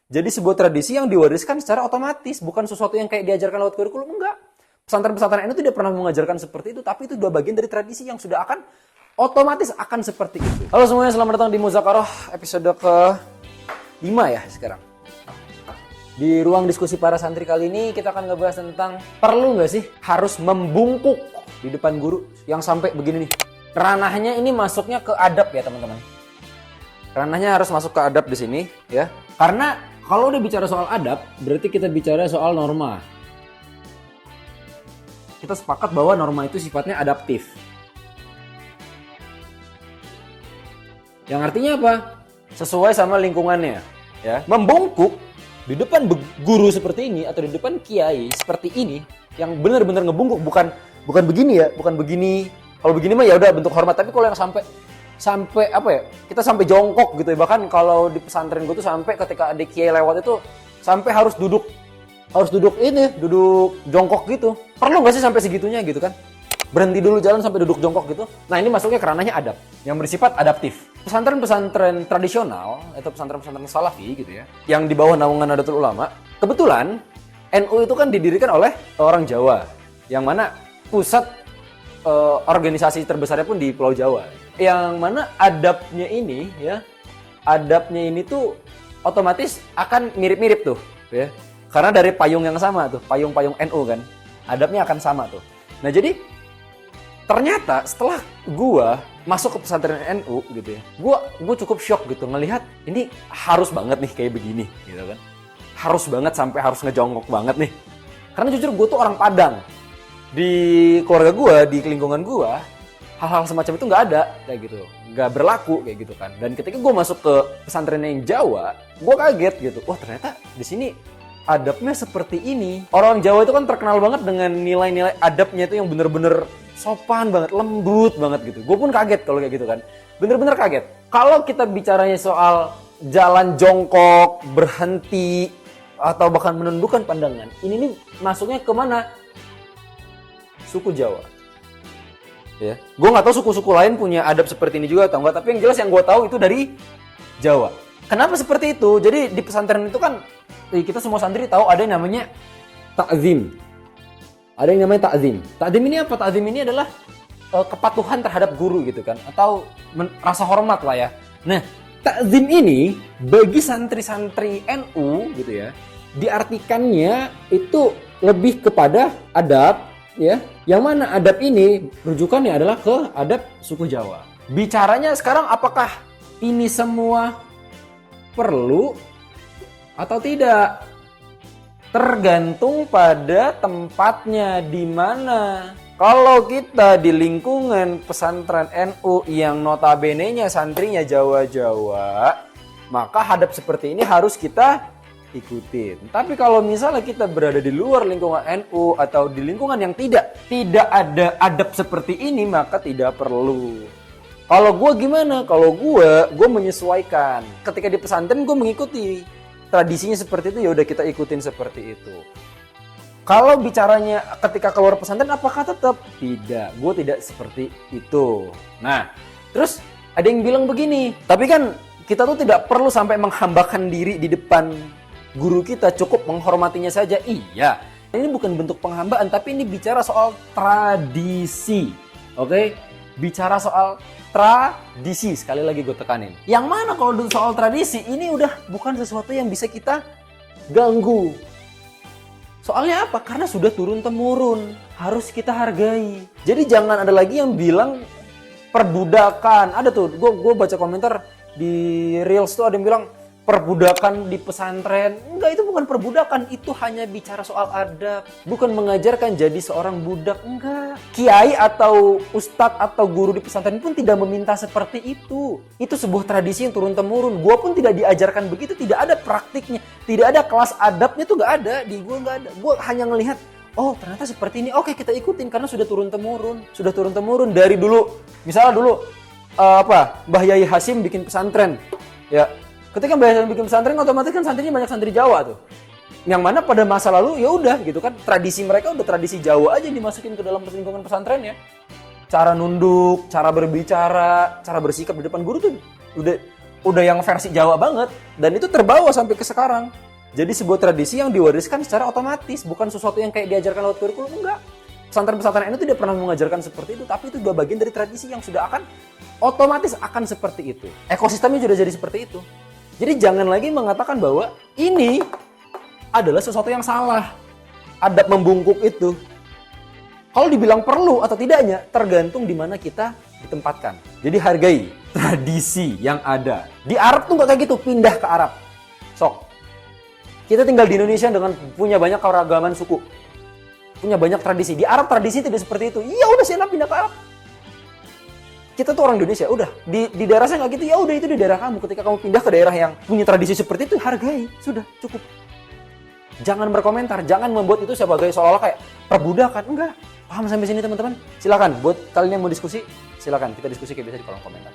Jadi sebuah tradisi yang diwariskan secara otomatis, bukan sesuatu yang kayak diajarkan lewat kurikulum, enggak. Pesantren-pesantren NU tidak pernah mengajarkan seperti itu, tapi itu dua bagian dari tradisi yang sudah akan otomatis akan seperti itu. Halo semuanya, selamat datang di Muzakarah episode ke-5 ya sekarang. Di ruang diskusi para santri kali ini kita akan ngebahas tentang perlu nggak sih harus membungkuk di depan guru yang sampai begini nih. Ranahnya ini masuknya ke adab ya teman-teman. Ranahnya harus masuk ke adab di sini ya. Karena kalau udah bicara soal adab, berarti kita bicara soal norma. Kita sepakat bahwa norma itu sifatnya adaptif. Yang artinya apa? Sesuai sama lingkungannya ya. Membungkuk di depan guru seperti ini atau di depan kiai seperti ini yang benar-benar ngebungkuk, bukan begini ya, bukan begini. Kalau begini mah ya udah bentuk hormat, tapi kalau yang sampai apa ya, kita sampai jongkok gitu ya. Bahkan kalau di pesantren gue tuh sampai ketika ada kiai lewat itu sampai harus duduk jongkok gitu. Perlu nggak sih sampai segitunya gitu kan? Berhenti dulu jalan sampai duduk jongkok gitu. Nah ini masuknya ke ranahnya adab yang bersifat adaptif. Pesantren-pesantren tradisional atau pesantren-pesantren salafi gitu ya, yang di bawah naungan Nahdlatul Ulama, kebetulan NU itu kan didirikan oleh orang Jawa, yang mana pusat organisasi terbesarnya pun di Pulau Jawa. Yang mana adabnya ini tuh otomatis akan mirip-mirip tuh ya. Karena dari payung yang sama tuh, payung-payung NU kan, adabnya akan sama tuh. Nah jadi ternyata setelah gua masuk ke pesantren NU gitu ya, gua cukup shock gitu ngelihat ini harus banget nih kayak begini gitu kan. Harus banget sampai harus ngejongkok banget nih. Karena jujur gua tuh orang Padang. Di keluarga gua, di lingkungan gua, hal-hal semacam itu nggak ada kayak gitu, nggak berlaku kayak gitu kan. Dan ketika gue masuk ke pesantren yang Jawa, gue kaget gitu, wah ternyata di sini adabnya seperti ini. Orang Jawa itu kan terkenal banget dengan nilai-nilai adabnya itu yang bener-bener sopan banget, lembut banget gitu. Gue pun kaget kalau kayak gitu kan, bener-bener kaget. Kalau kita bicaranya soal jalan jongkok, berhenti, atau bahkan menundukkan pandangan, ini nih masuknya kemana? Suku Jawa. Ya, gue nggak tahu suku-suku lain punya adab seperti ini juga atau enggak, tapi yang jelas yang gue tahu itu dari Jawa. Kenapa seperti itu? Jadi di pesantren itu kan kita semua santri tahu ada yang namanya ta'zim. Ada yang namanya ta'zim. Ta'zim ini apa? Ta'zim ini adalah kepatuhan terhadap guru gitu kan, atau rasa hormat lah ya. Nah, ta'zim ini bagi santri-santri NU gitu ya, diartikannya itu lebih kepada adab ya, yang mana adab ini rujukannya adalah ke adab suku Jawa. Bicaranya sekarang apakah ini semua perlu atau tidak? Tergantung pada tempatnya di mana. Kalau kita di lingkungan pesantren NU yang notabene-nya santrinya Jawa-Jawa, maka adab seperti ini harus kita ikutin. Tapi kalau misalnya kita berada di luar lingkungan NU atau di lingkungan yang tidak ada adab seperti ini, maka tidak perlu. Kalau gue gimana? Kalau gue menyesuaikan. Ketika di pesantren gue mengikuti tradisinya seperti itu, ya udah kita ikutin seperti itu. Kalau bicaranya ketika keluar pesantren, apakah tetap? Tidak, gue tidak seperti itu. Nah, terus ada yang bilang begini, tapi kan kita tuh tidak perlu sampai menghambakan diri di depan guru kita, cukup menghormatinya saja. Iya, ini bukan bentuk penghambaan, tapi ini bicara soal tradisi. Oke? Bicara soal tradisi, sekali lagi gue tekanin. Yang mana kalau soal tradisi, ini udah bukan sesuatu yang bisa kita ganggu. Soalnya apa? Karena sudah turun-temurun, harus kita hargai. Jadi jangan ada lagi yang bilang perbudakan. Ada tuh, gue baca komentar di Reels tuh ada yang bilang perbudakan di pesantren. Enggak, itu bukan perbudakan, itu hanya bicara soal adab, bukan mengajarkan jadi seorang budak. Enggak, kiai atau ustadz atau guru di pesantren pun tidak meminta seperti itu. Itu sebuah tradisi yang turun temurun. Gua pun tidak diajarkan begitu, tidak ada praktiknya, tidak ada kelas adabnya tuh, nggak ada di gua, nggak ada. Gua hanya ngelihat, oh ternyata seperti ini, oke kita ikutin karena sudah turun temurun dari dulu. Misalnya dulu Mbah Yai Hasim bikin pesantren ya. Ketika Mbah Yai bikin pesantren, otomatis kan santrinya banyak santri Jawa tuh. Yang mana pada masa lalu ya udah gitu kan, tradisi mereka udah tradisi Jawa aja dimasukin ke dalam lingkungan pesantren ya. Cara nunduk, cara berbicara, cara bersikap di depan guru tuh udah yang versi Jawa banget, dan itu terbawa sampai ke sekarang. Jadi sebuah tradisi yang diwariskan secara otomatis, bukan sesuatu yang kayak diajarkan lewat kurikulum, enggak. Pesantren-pesantren NU tidak pernah mengajarkan seperti itu, tapi itu dua bagian dari tradisi yang sudah akan otomatis akan seperti itu. Ekosistemnya sudah jadi seperti itu. Jadi jangan lagi mengatakan bahwa ini adalah sesuatu yang salah. Adab membungkuk itu. Kalau dibilang perlu atau tidaknya, tergantung di mana kita ditempatkan. Jadi hargai tradisi yang ada. Di Arab tuh nggak kayak gitu, pindah ke Arab. Sok. Kita tinggal di Indonesia dengan punya banyak keragaman suku. Punya banyak tradisi. Di Arab tradisi tidak seperti itu. Ya udah sana pindah ke Arab. Kita tuh orang Indonesia, udah. Di daerah saya nggak gitu, ya udah itu di daerah kamu. Ketika kamu pindah ke daerah yang punya tradisi seperti itu, hargai. Sudah, cukup. Jangan berkomentar, jangan membuat itu sebagai seolah-olah kayak perbudakan. Enggak. Paham sampai sini teman-teman? Silakan, buat kalian yang mau diskusi, silakan kita diskusi kayak biasa di kolom komentar.